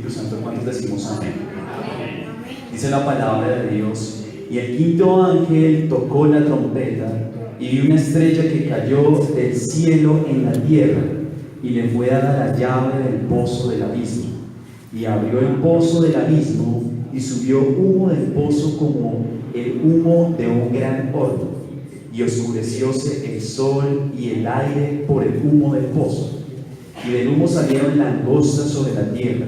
Espíritu Santo. ¿Cuántos decimos amén? Dice la palabra de Dios: y el quinto ángel tocó la trompeta, y vi una estrella que cayó del cielo en la tierra, y le fue dada la llave del pozo del abismo. Y abrió el pozo del abismo, y subió humo del pozo como el humo de un gran horno, y oscurecióse el sol y el aire por el humo del pozo. Y del humo salieron langostas sobre la tierra,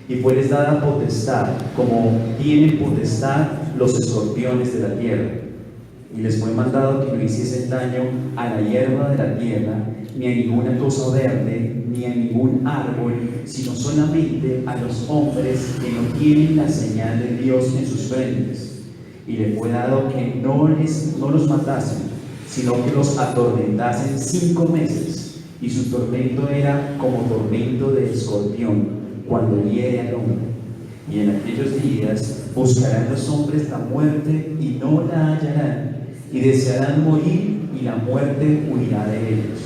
y fue les dada potestad, como tienen potestad los escorpiones de la tierra. Y les fue mandado que no hiciesen daño a la hierba de la tierra, ni a ninguna cosa verde, ni a ningún árbol, sino solamente a los hombres que no tienen la señal de Dios en sus frentes. Y le fue dado que no los matasen, sino que los atormentasen 5 meses. Y su tormento era como tormento de escorpión, cuando hiere al hombre. Y en aquellos días buscarán los hombres la muerte y no la hallarán, y desearán morir, y la muerte huirá de ellos.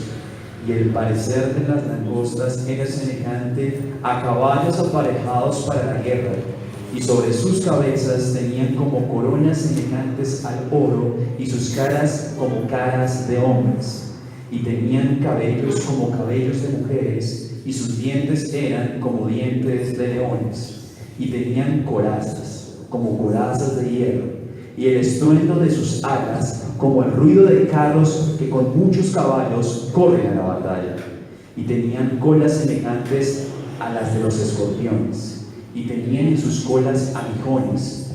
Y el parecer de las langostas era semejante a caballos aparejados para la guerra, y sobre sus cabezas tenían como coronas semejantes al oro, y sus caras como caras de hombres, y tenían cabellos como cabellos de mujeres, y sus dientes eran como dientes de leones, y tenían corazas como corazas de hierro, y el estruendo de sus alas como el ruido de carros que con muchos caballos corren a la batalla. Y tenían colas semejantes a las de los escorpiones, y tenían en sus colas aguijones,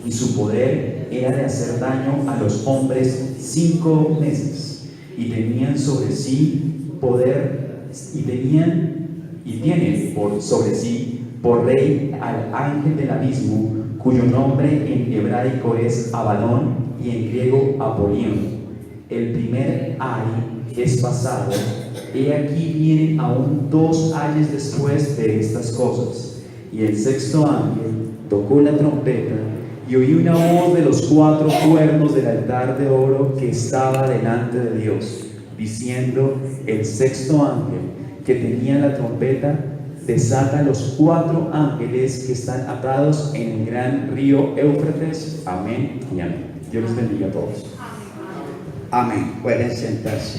y su poder era de hacer daño a los hombres 5 meses. Y tenían sobre sí poder, y tienen sobre sí por rey al ángel del abismo, cuyo nombre en hebraico es Abadón y en griego Apolión. El primer ay es pasado, he aquí vienen aún 2 ayes después de estas cosas. Y el sexto ángel tocó la trompeta, y oí una voz de los 4 cuernos del altar de oro que estaba delante de Dios, diciendo: el sexto ángel que tenía la trompeta desata los 4 ángeles que están atados en el gran río Éufrates. Amén y amén. Dios les bendiga a todos. Amén. Pueden sentarse.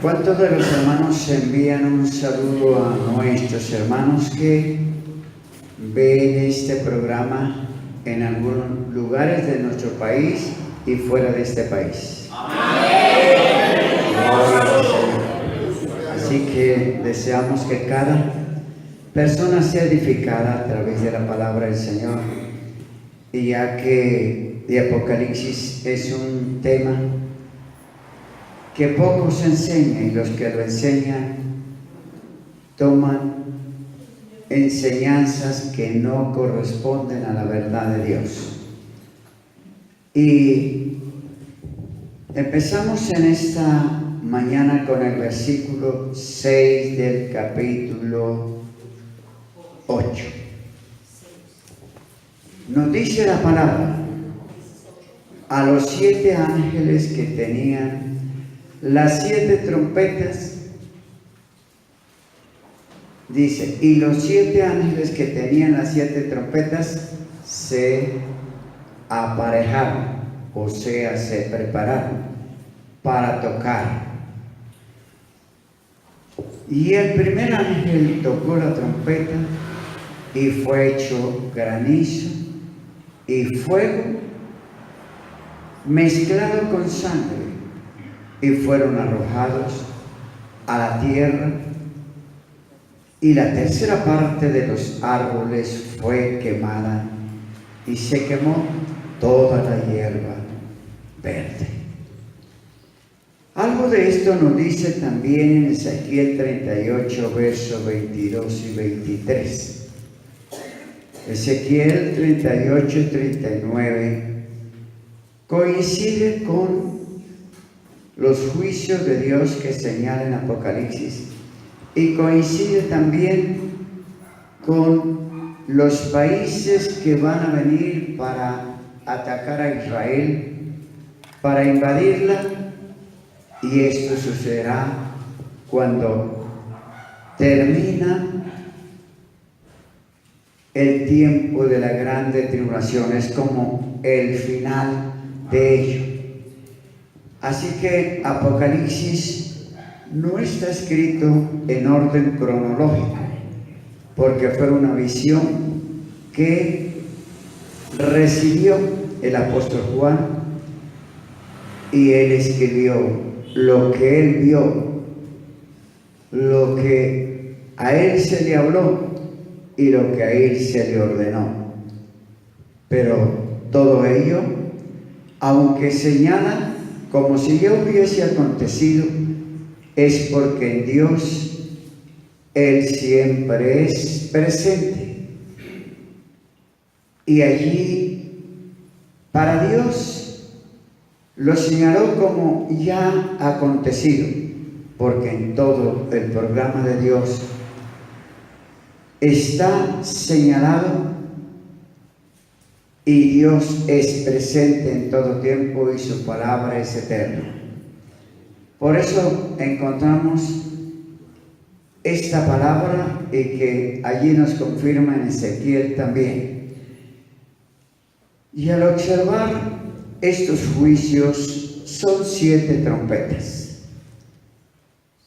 ¿Cuántos de los hermanos envían un saludo a nuestros hermanos que ven este programa en algunos lugares de nuestro país y fuera de este país? Así que deseamos que cada persona sea edificada a través de la palabra del Señor, y ya que de Apocalipsis es un tema que poco se enseña, y los que lo enseñan toman enseñanzas que no corresponden a la verdad de Dios. Y empezamos en esta mañana con el versículo 6 del capítulo 8. Nos dice la palabra: a los 7 ángeles que tenían las 7 trompetas, dice, y los 7 ángeles que tenían las 7 trompetas se aparejaron, o sea, se prepararon para tocar. Y el primer ángel tocó la trompeta, y fue hecho granizo y fuego mezclado con sangre, y fueron arrojados a la tierra, y la tercera parte de los árboles fue quemada, y se quemó toda la hierba verde. Algo de esto nos dice también en Ezequiel 38, versos 22 y 23. Ezequiel 38 y 39 coincide con los juicios de Dios que señala en Apocalipsis, y coincide también con los países que van a venir para atacar a Israel, para invadirla, y esto sucederá cuando termina el tiempo de la grande tribulación, es como el final de ello. Así que Apocalipsis no está escrito en orden cronológico, porque fue una visión que recibió el apóstol Juan, y él escribió lo que él vio, lo que a él se le habló y lo que a él se le ordenó. Pero todo ello, aunque señala como si ya hubiese acontecido, es porque en Dios Él siempre es presente. Y allí, para Dios, lo señaló como ya acontecido, porque en todo el programa de Dios está señalado, y Dios es presente en todo tiempo y su palabra es eterna. Por eso encontramos esta palabra, y que allí nos confirma en Ezequiel también. Y al observar estos juicios, son 7 trompetas.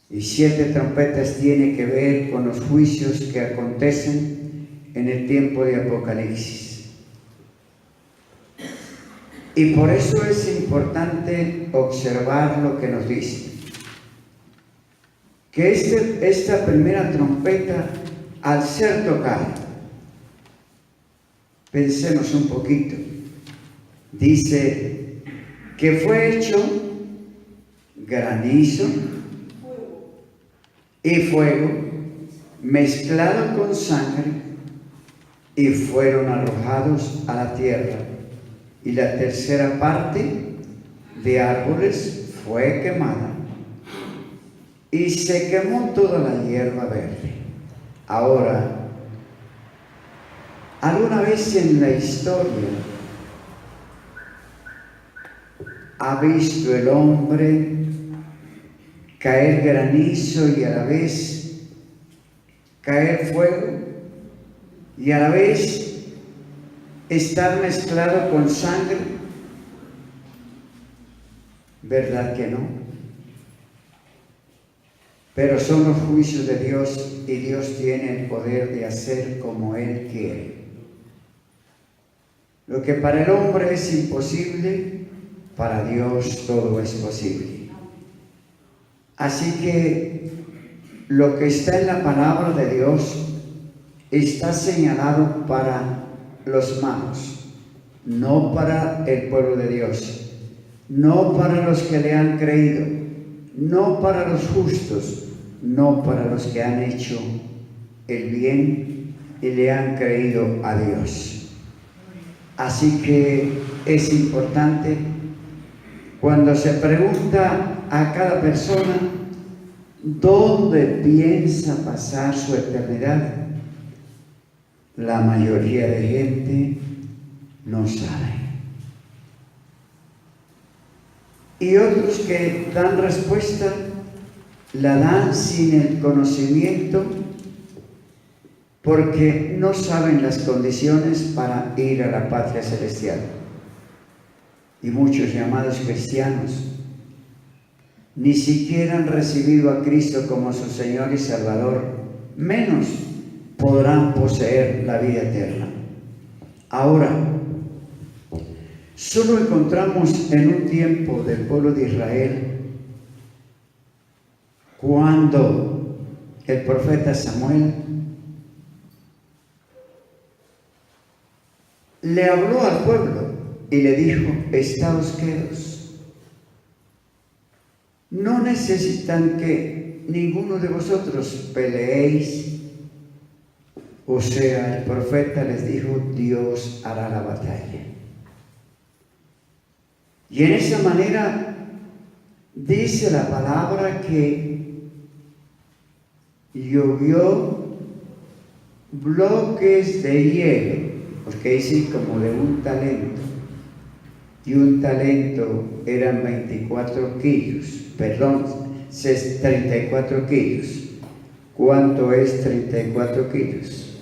Y 7 trompetas tiene que ver con los juicios que acontecen en el tiempo de Apocalipsis. Y por eso es importante observar lo que nos dice. Que esta primera trompeta, al ser tocada, pensemos un poquito, dice que fue hecho granizo y fuego mezclado con sangre, y fueron arrojados a la tierra, y la tercera parte de árboles fue quemada, y se quemó toda la hierba verde. Ahora, ¿alguna vez en la historia ha visto el hombre caer granizo y a la vez caer fuego, y a la vez estar mezclado con sangre? ¿Verdad que no? Pero son los juicios de Dios, y Dios tiene el poder de hacer como Él quiere. Lo que para el hombre es imposible, para Dios todo es posible. Así que lo que está en la palabra de Dios está señalado para los malos, no para el pueblo de Dios, no para los que le han creído, no para los justos, no para los que han hecho el bien y le han creído a Dios. Así que es importante, cuando se pregunta a cada persona dónde piensa pasar su eternidad, la mayoría de gente no sabe. Y otros que dan respuesta, la dan sin el conocimiento, porque no saben las condiciones para ir a la patria celestial. Y muchos llamados cristianos ni siquiera han recibido a Cristo como su Señor y Salvador, menos podrán poseer la vida eterna. Ahora, solo encontramos en un tiempo del pueblo de Israel, cuando el profeta Samuel le habló al pueblo y le dijo: estáos quedos, no necesitan que ninguno de vosotros peleéis. O sea, el profeta les dijo: Dios hará la batalla. Y en esa manera dice la palabra que llovió bloques de hielo, porque dice como de un talento, y un talento eran 24 kilos, perdón, 34 kilos. ¿Cuánto es 34 kilos?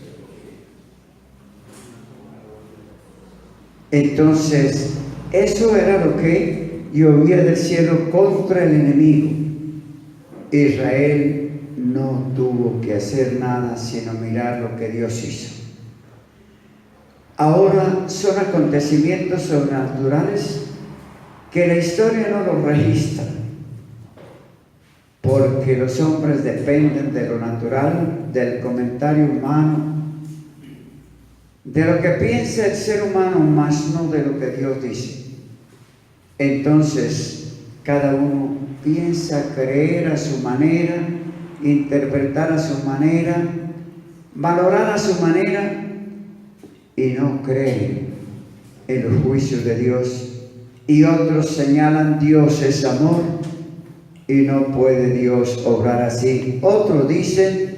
Entonces, eso era lo que llovía del cielo contra el enemigo. Israel no tuvo que hacer nada sino mirar lo que Dios hizo. Ahora son acontecimientos sobrenaturales que la historia no los registra, porque los hombres dependen de lo natural, del comentario humano, de lo que piensa el ser humano, más no de lo que Dios dice. Entonces, cada uno piensa creer a su manera, interpretar a su manera, valorar a su manera, y no creen en los juicios de Dios. Y otros señalan: Dios es amor y no puede Dios obrar así. Otros dicen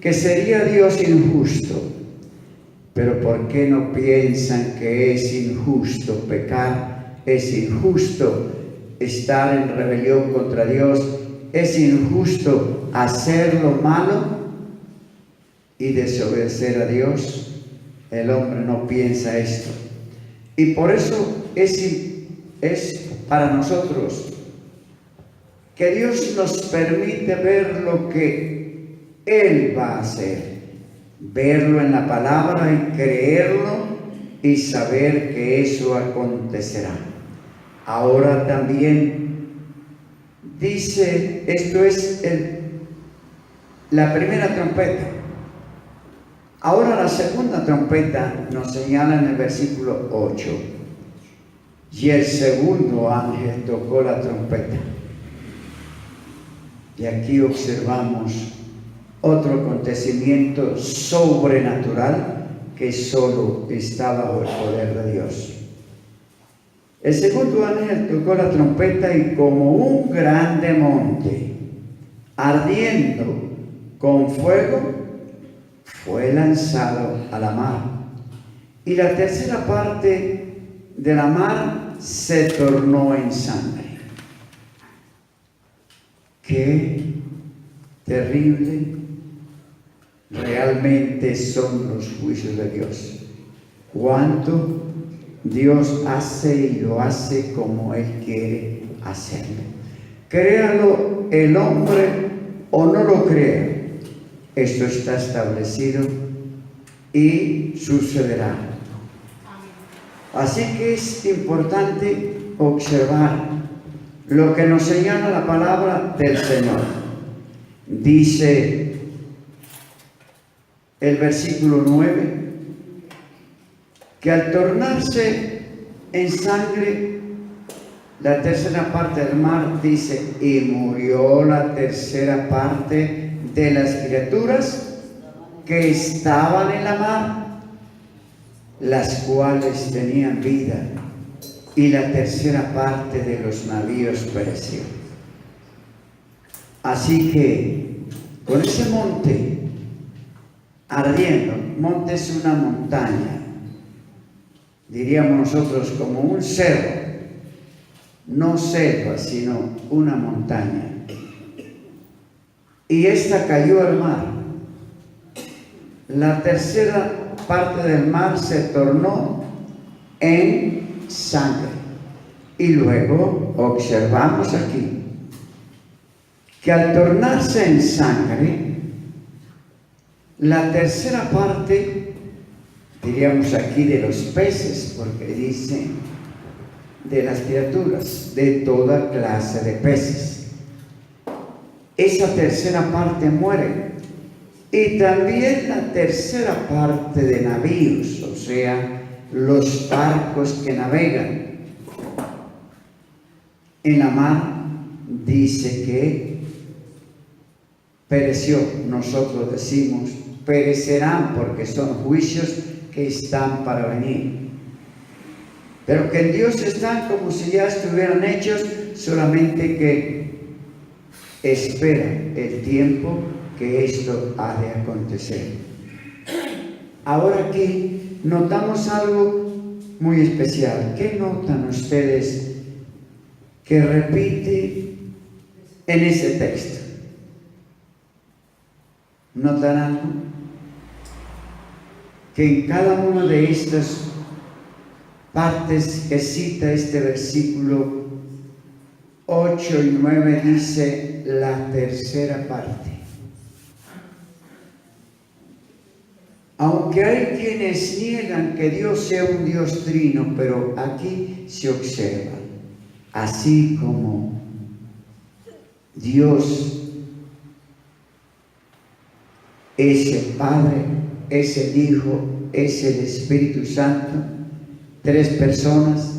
que sería Dios injusto. Pero ¿por qué no piensan que es injusto pecar? Es injusto estar en rebelión contra Dios. Es injusto hacer lo malo y desobedecer a Dios. El hombre no piensa esto. Y por eso es para nosotros que Dios nos permite ver lo que Él va a hacer. Verlo en la palabra y creerlo y saber que eso acontecerá. Ahora también dice, esto es la primera trompeta. Ahora la segunda trompeta nos señala en el versículo 8. Y el segundo ángel tocó la trompeta. Y aquí observamos otro acontecimiento sobrenatural que solo está bajo el poder de Dios. El segundo ángel tocó la trompeta y como un grande monte ardiendo con fuego fue lanzado a la mar, y la tercera parte de la mar se tornó en sangre. Qué terrible realmente son los juicios de Dios. Cuánto Dios hace y lo hace como Él quiere hacerlo. Créalo el hombre o no lo crea, esto está establecido y sucederá. Así que es importante observar lo que nos señala la palabra del Señor. Dice el versículo 9 que al tornarse en sangre la tercera parte del mar, dice, y murió la tercera parte de las criaturas que estaban en la mar, las cuales tenían vida, y la tercera parte de los navíos pereció. Así que con ese monte ardiendo, monte es una montaña, diríamos nosotros como un cerro, no selva, sino una montaña. Y esta cayó al mar. La tercera parte del mar se tornó en sangre. Y luego observamos aquí que al tornarse en sangre, la tercera parte, diríamos aquí de los peces, porque dice de las criaturas, de toda clase de peces, esa tercera parte muere. Y también la tercera parte de navíos, o sea, los barcos que navegan en la mar, dice que pereció. Nosotros decimos perecerán porque son juicios que están para venir, pero que en Dios están como si ya estuvieran hechos, solamente que esperan el tiempo que esto ha de acontecer. Ahora aquí notamos algo muy especial. ¿Qué notan ustedes que repite en ese texto? ¿Notan algo? Que en cada una de estas partes que cita este versículo 8 y 9 dice la tercera parte. Aunque hay quienes niegan que Dios sea un Dios trino, pero aquí se observa, así como Dios es el Padre, es el Hijo, es el Espíritu Santo, tres personas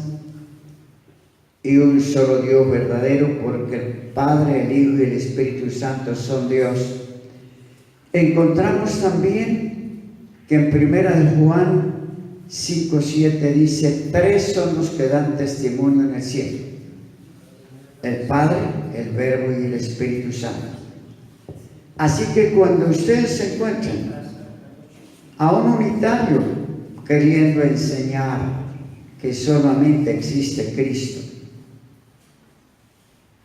y un solo Dios verdadero, porque el Padre, el Hijo y el Espíritu Santo son Dios. Encontramos también que en 1 Juan 5:7 dice, tres son los que dan testimonio en el cielo: el Padre, el Verbo y el Espíritu Santo. Así que cuando ustedes se encuentran a un unitario queriendo enseñar que solamente existe Cristo,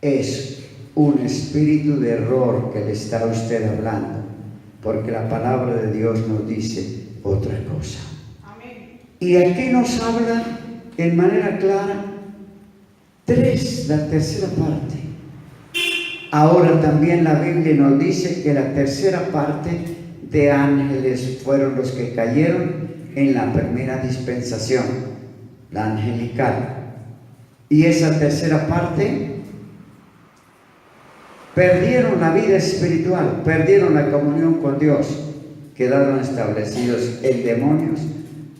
es un espíritu de error que le está a usted hablando, porque la palabra de Dios nos dice otra cosa. Amén. Y aquí nos habla en manera clara tres, la tercera parte. Ahora también la Biblia nos dice que la tercera parte de ángeles fueron los que cayeron en la primera dispensación, la angelical. Y esa tercera parte perdieron la vida espiritual, perdieron la comunión con Dios, quedaron establecidos en demonios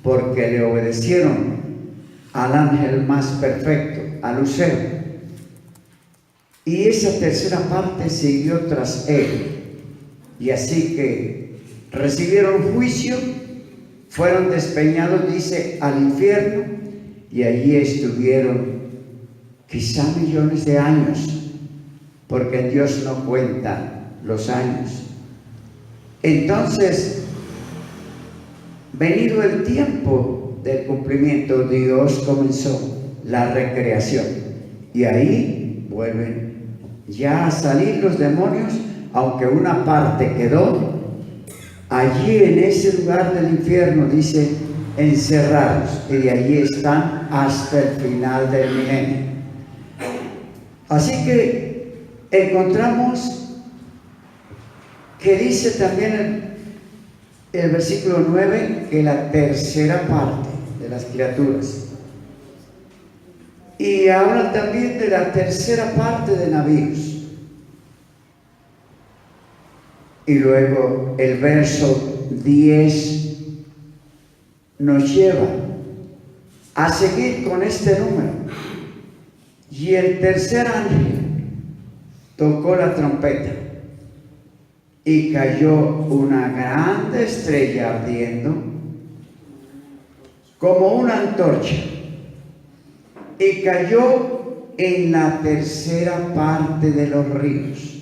porque le obedecieron al ángel más perfecto, a Lucero. Y esa tercera parte siguió tras él. Y así que recibieron juicio, fueron despeñados, dice, al infierno, y allí estuvieron quizá millones de años, porque Dios no cuenta los años. Entonces, venido el tiempo del cumplimiento, Dios comenzó la recreación, y ahí vuelven ya a salir los demonios, aunque una parte quedó allí en ese lugar del infierno, dice, encerrados, y de allí están hasta el final del milenio. Así que encontramos que dice también el versículo 9 que la tercera parte de las criaturas, y habla también de la tercera parte de navíos. Y luego el verso 10 nos lleva a seguir con este número. Y el tercer ángel tocó la trompeta y cayó una grande estrella ardiendo como una antorcha, y cayó en la tercera parte de los ríos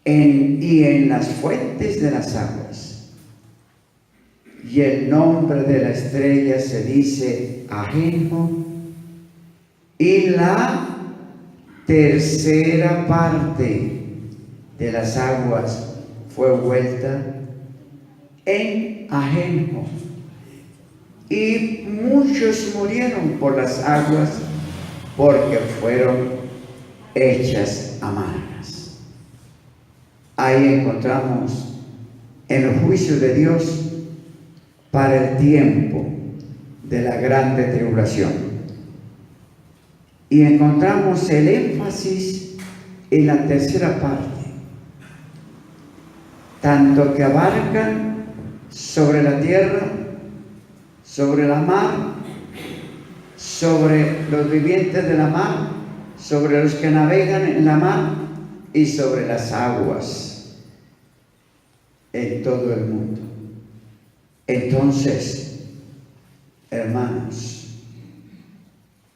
y en las fuentes de las aguas. Y el nombre de la estrella se dice Ajenjo, y la tercera parte de las aguas fue vuelta en Ajenjo, y muchos murieron por las aguas porque fueron hechas amargas. Ahí encontramos el juicio de Dios para el tiempo de la grande tribulación. Y encontramos el énfasis en la tercera parte, tanto que abarcan sobre la tierra, sobre la mar, sobre los vivientes de la mar, sobre los que navegan en la mar y sobre las aguas en todo el mundo. Entonces, hermanos,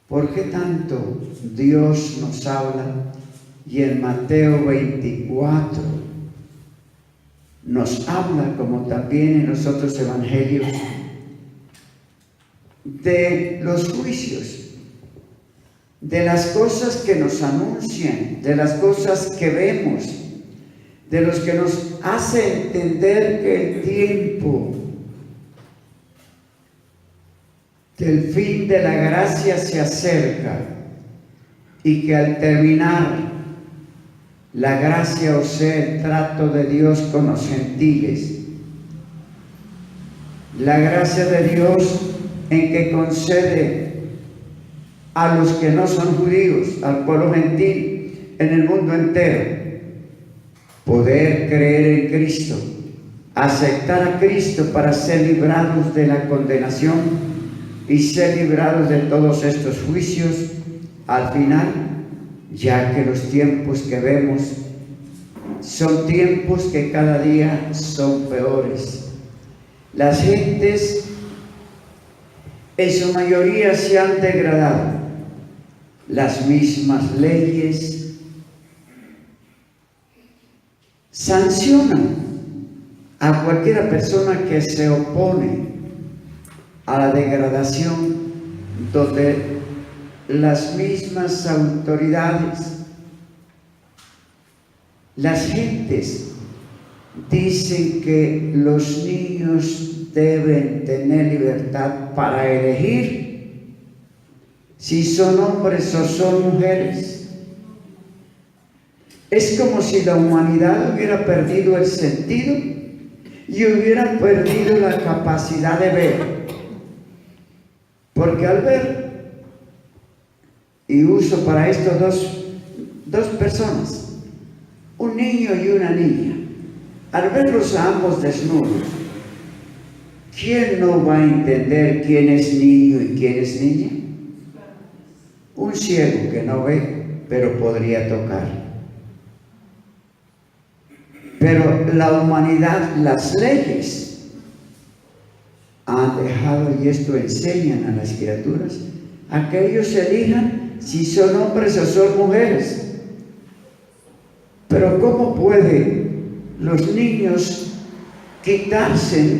¿por qué tanto Dios nos habla y en Mateo 24 nos habla, como también en los otros evangelios, de los juicios, de las cosas que nos anuncian, de las cosas que vemos, de los que nos hace entender que el tiempo del fin de la gracia se acerca y que al terminar la gracia, o sea, el trato de Dios con los gentiles, la gracia de Dios en que concede a los que no son judíos, al pueblo gentil, en el mundo entero, poder creer en Cristo, aceptar a Cristo para ser librados de la condenación y ser librados de todos estos juicios al final, ya que los tiempos que vemos son tiempos que cada día son peores. Las gentes en su mayoría se han degradado. Las mismas leyes sancionan a cualquiera persona que se opone a la degradación, donde las mismas autoridades, las gentes dicen que los niños deben tener libertad para elegir si son hombres o son mujeres. Es como si la humanidad hubiera perdido el sentido y hubiera perdido la capacidad de ver. Porque al ver, y uso para esto dos personas, un niño y una niña, al verlos a ambos desnudos, ¿quién no va a entender quién es niño y quién es niña? Un ciego que no ve, pero podría tocar. Pero la humanidad, las leyes, han dejado, y esto enseñan a las criaturas, a que ellos elijan si son hombres o son mujeres. Pero ¿cómo pueden los niños quitarse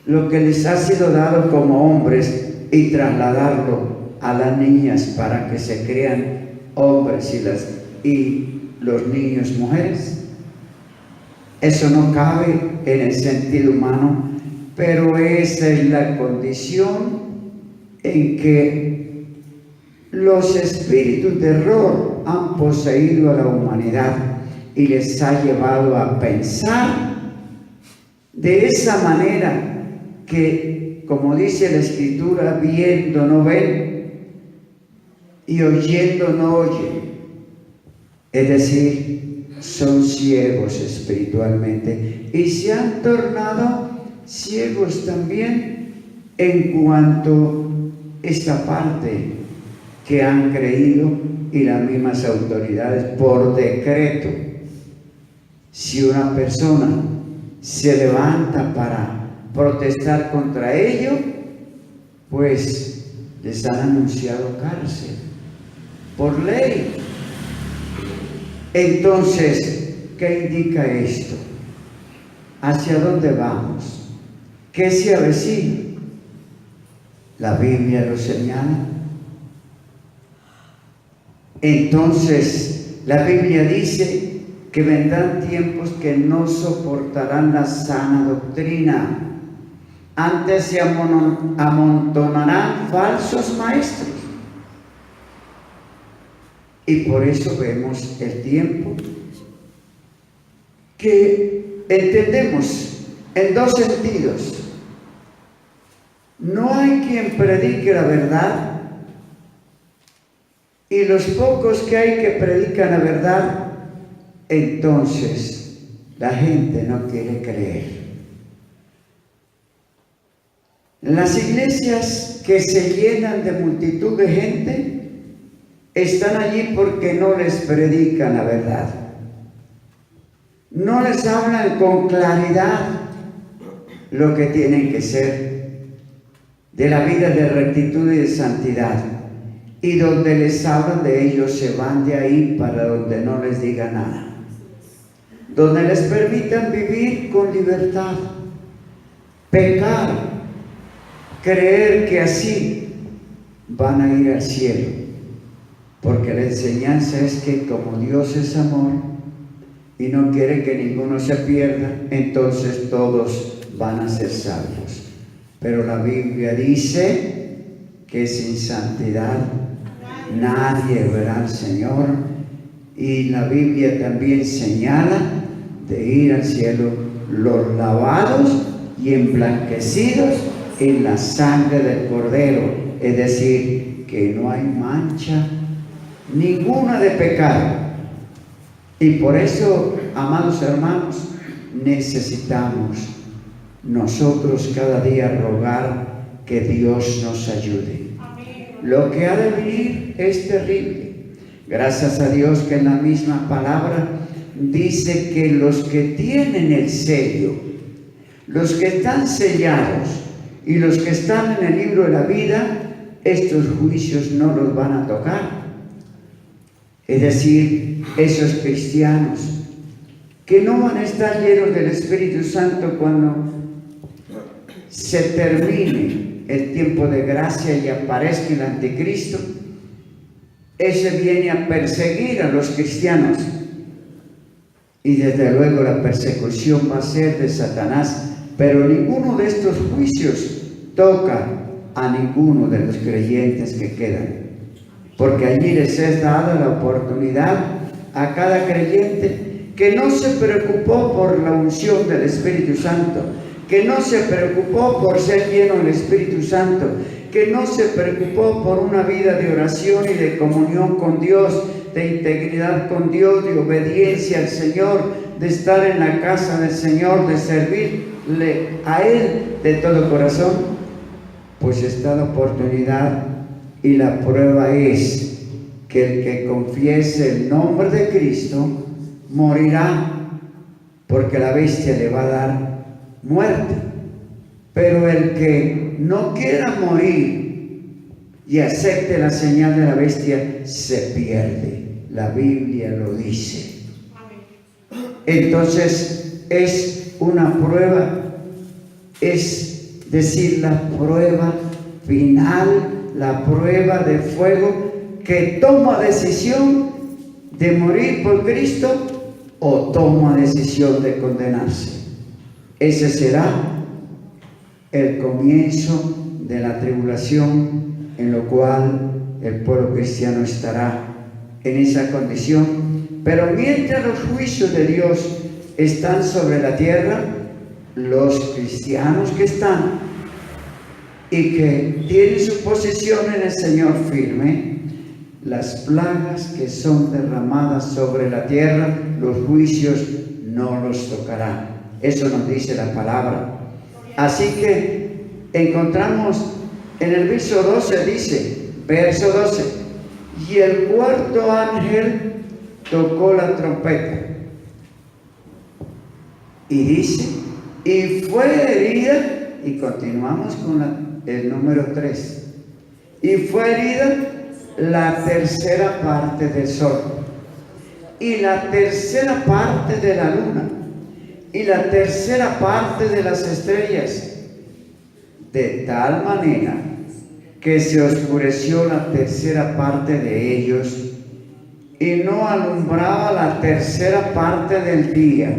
lo que les ha sido dado como hombres y trasladarlo a las niñas para que se crean hombres y los niños mujeres? Eso no cabe en el sentido humano, pero esa es la condición en que los espíritus de error han poseído a la humanidad y les ha llevado a pensar de esa manera que, como dice la Escritura, viendo no ven y oyendo no oyen. Es decir, son ciegos espiritualmente y se han tornado ciegos también en cuanto a esta parte que han creído, y las mismas autoridades por decreto. Si una persona se levanta para protestar contra ello, pues les han anunciado cárcel por ley. Entonces, ¿qué indica esto? ¿Hacia dónde vamos? ¿Qué se avecina? La Biblia lo señala. Entonces, la Biblia dice que vendrán tiempos que no soportarán la sana doctrina. Antes se amontonarán falsos maestros. Y por eso vemos el tiempo que entendemos en dos sentidos. No hay quien predique la verdad, y los pocos que hay que predican la verdad, entonces la gente no quiere creer. Las iglesias que se llenan de multitud de gente están allí porque no les predican la verdad. No les hablan con claridad lo que tienen que ser, de la vida de rectitud y de santidad. Y donde les hablan de ellos, se van de ahí para donde no les diga nada. donde les permitan vivir con libertad, pecar, creer que así van a ir al cielo, porque la enseñanza es que como Dios es amor y no quiere que ninguno se pierda, entonces todos van a ser salvos. Pero la Biblia dice que sin santidad nadie verá al Señor, y la Biblia también señala de ir al cielo los lavados y emblanquecidos en la sangre del Cordero, es decir, que no hay mancha ninguna de pecado. Y por eso, amados hermanos, necesitamos nosotros cada día rogar que Dios nos ayude. Lo que ha de venir es terrible. Gracias a Dios que en la misma palabra dice que los que tienen el sello, los que están sellados y los que están en el libro de la vida, estos juicios no los van a tocar. Es decir, esos cristianos que no van a estar llenos del Espíritu Santo cuando se termine el tiempo de gracia y aparezca el anticristo, ese viene a perseguir a los cristianos, y desde luego la persecución va a ser de Satanás, pero ninguno de estos juicios toca a ninguno de los creyentes que quedan, porque allí les es dada la oportunidad a cada creyente que no se preocupó por la unción del Espíritu Santo, que no se preocupó por ser lleno del Espíritu Santo, que no se preocupó por una vida de oración y de comunión con Dios, de integridad con Dios, de obediencia al Señor, de estar en la casa del Señor, de servirle a Él de todo corazón. Pues está la oportunidad, y la prueba es que el que confiese el nombre de Cristo morirá, porque la bestia le va a dar muerte. Pero el que no quiera morir y acepte la señal de la bestia se pierde. La Biblia lo dice. Entonces es una prueba, es decir, la prueba final, la prueba de fuego que toma decisión de morir por Cristo o toma decisión de condenarse. Ese será el comienzo de la tribulación, en lo cual el pueblo cristiano estará en esa condición. Pero mientras los juicios de Dios están sobre la tierra, los cristianos que están y que tienen su posición en el Señor firme, las plagas que son derramadas sobre la tierra, los juicios no los tocarán. Eso nos dice la palabra. Así que encontramos en el verso 12, dice, verso 12, y el cuarto ángel tocó la trompeta, y dice, y fue herida, y continuamos con el número 3, y fue herida la tercera parte del sol, y la tercera parte de la luna, y la tercera parte de las estrellas, de tal manera que se oscureció la tercera parte de ellos, y no alumbraba la tercera parte del día,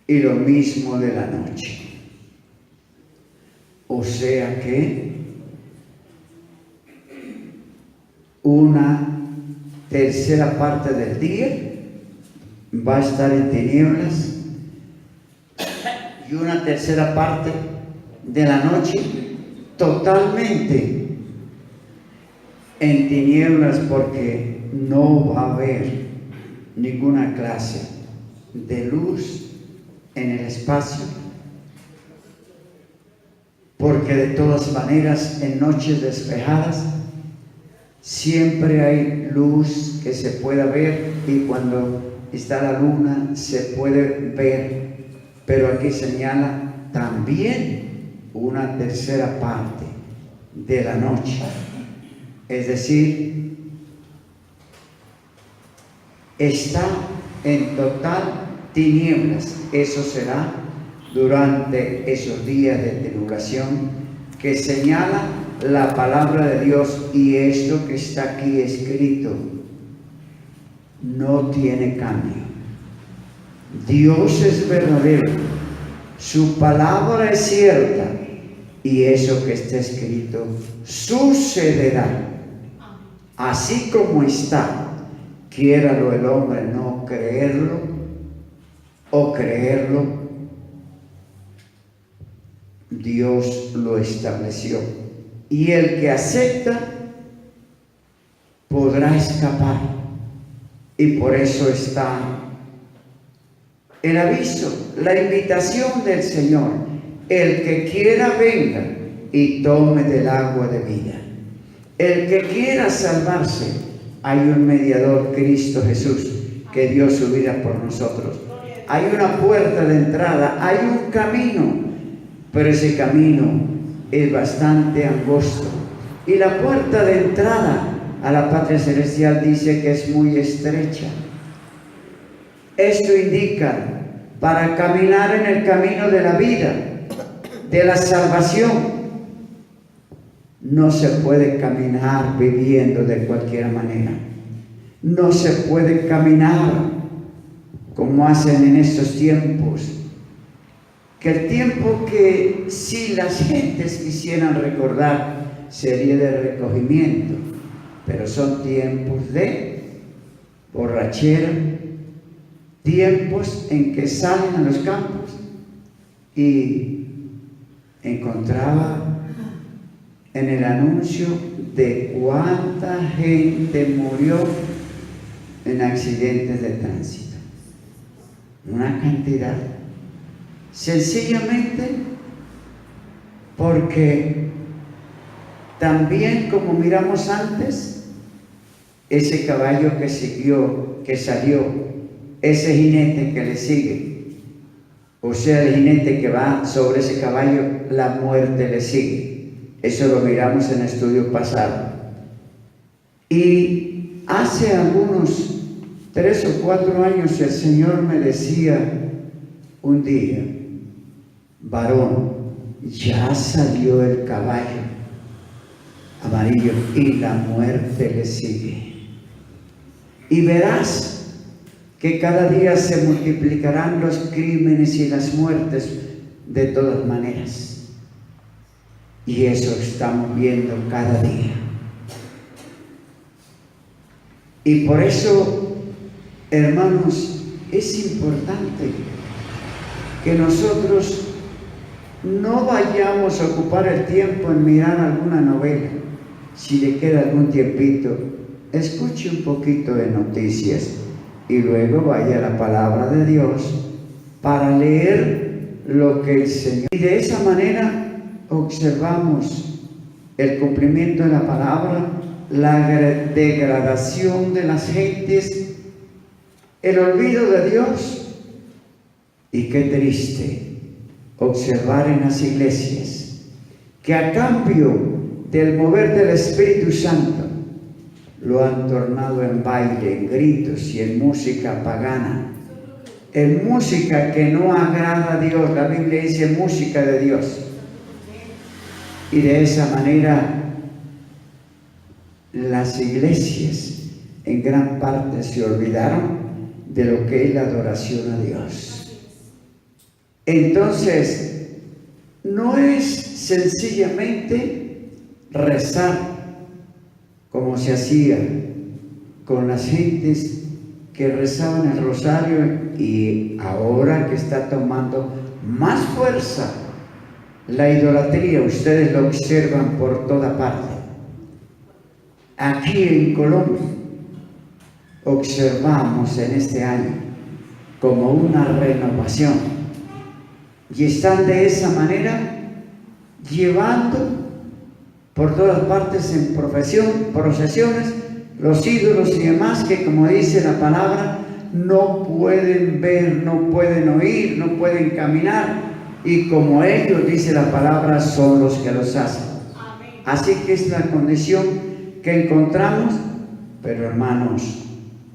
y lo mismo de la noche. O sea que una tercera parte del día va a estar en tinieblas, y una tercera parte de la noche totalmente en tinieblas, porque no va a haber ninguna clase de luz en el espacio, porque de todas maneras en noches despejadas siempre hay luz que se pueda ver, y cuando está la luna se puede ver, pero aquí señala también una tercera parte de la noche, es decir, está en total tinieblas. Eso será durante esos días de tribulación que señala la palabra de Dios, y esto que está aquí escrito no tiene cambio. Dios es verdadero, su palabra es cierta, y eso que está escrito sucederá. Así como está, quiéralo el hombre no creerlo o creerlo, Dios lo estableció. Y el que acepta podrá escapar. Y por eso está el aviso, la invitación del Señor: el que quiera venga y tome del agua de vida. El que quiera salvarse, hay un mediador, Cristo Jesús, que dio su vida por nosotros. Hay una puerta de entrada, hay un camino, pero ese camino es bastante angosto. Y la puerta de entrada a la patria celestial dice que es muy estrecha. Esto indica, para caminar en el camino de la vida, de la salvación, no se puede caminar viviendo de cualquier manera. No se puede caminar como hacen en estos tiempos. Que el tiempo que si las gentes quisieran recordar sería de recogimiento, pero son tiempos de borrachera, tiempos en que salen a los campos. Y encontraba en el anuncio de cuánta gente murió en accidentes de tránsito. Una cantidad. Sencillamente porque también, como miramos antes, ese caballo que salió, ese jinete que le sigue, o sea, el jinete que va sobre ese caballo, la muerte le sigue. Eso lo miramos en el estudio pasado. Y hace algunos 3 o 4 años el Señor me decía un día: varón, ya salió el caballo amarillo y la muerte le sigue. Y verás que cada día se multiplicarán los crímenes y las muertes de todas maneras. Y eso estamos viendo cada día. Y por eso, hermanos, es importante que nosotros no vayamos a ocupar el tiempo en mirar alguna novela. Si le queda algún tiempito, escuche un poquito de noticias y luego vaya a la palabra de Dios para leer lo que el Señor. Y de esa manera observamos el cumplimiento de la palabra, la degradación de las gentes, el olvido de Dios. Y qué triste observar en las iglesias que a cambio del mover del Espíritu Santo lo han tornado en baile, en gritos y en música pagana, en música que no agrada a Dios. La Biblia dice música de Dios. Y de esa manera las iglesias en gran parte se olvidaron de lo que es la adoración a Dios. Entonces, no es sencillamente rezar como se hacía con las gentes que rezaban el rosario, y ahora que está tomando más fuerza la idolatría, ustedes lo observan por toda parte. Aquí en Colombia observamos en este año como una renovación, y están de esa manera llevando por todas partes en procesiones los ídolos y demás que, como dice la palabra, no pueden ver, no pueden oír, no pueden caminar, y como ellos, dice la palabra, son los que los hacen. Así que es la condición que encontramos. Pero hermanos,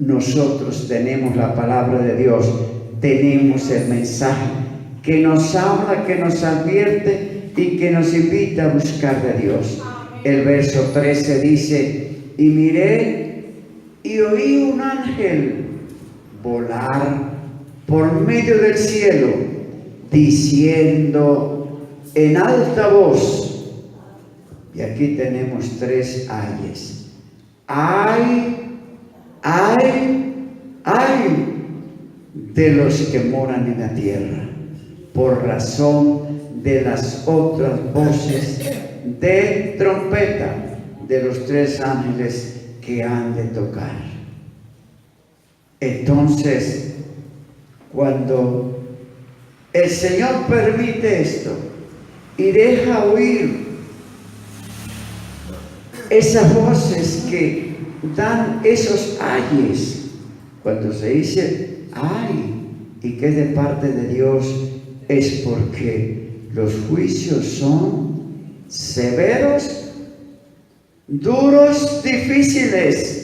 nosotros tenemos la palabra de Dios, tenemos el mensaje que nos habla, que nos advierte y que nos invita a buscar de Dios. El verso 13 dice: y miré y oí un ángel volar por medio del cielo, diciendo en alta voz, y aquí tenemos 3 ayes: ay, ay, ay de los que moran en la tierra, por razón de las otras voces de trompeta de los 3 ángeles que han de tocar. Entonces, cuando el Señor permite esto y deja oír esas voces que dan esos ayes, cuando se dice ay y que es de parte de Dios, es porque los juicios son severos, duros, difíciles,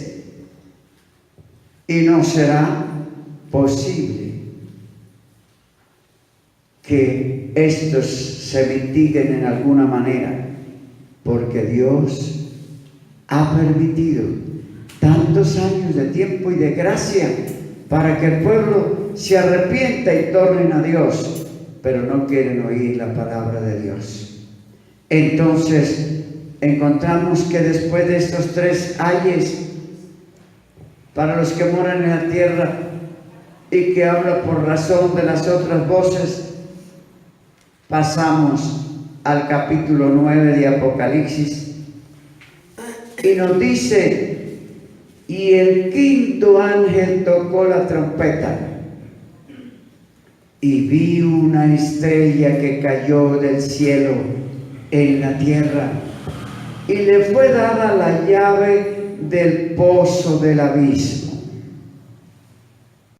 y no será posible que estos se mitiguen en alguna manera, porque Dios ha permitido tantos años de tiempo y de gracia para que el pueblo se arrepienta y tornen a Dios, pero no quieren oír la palabra de Dios. Entonces encontramos que después de estos 3 ayes para los que moran en la tierra, y que habla por razón de las otras voces, pasamos al capítulo 9 de Apocalipsis y nos dice: y el 5.º ángel tocó la trompeta, y vi una estrella que cayó del cielo en la tierra, y le fue dada la llave del pozo del abismo.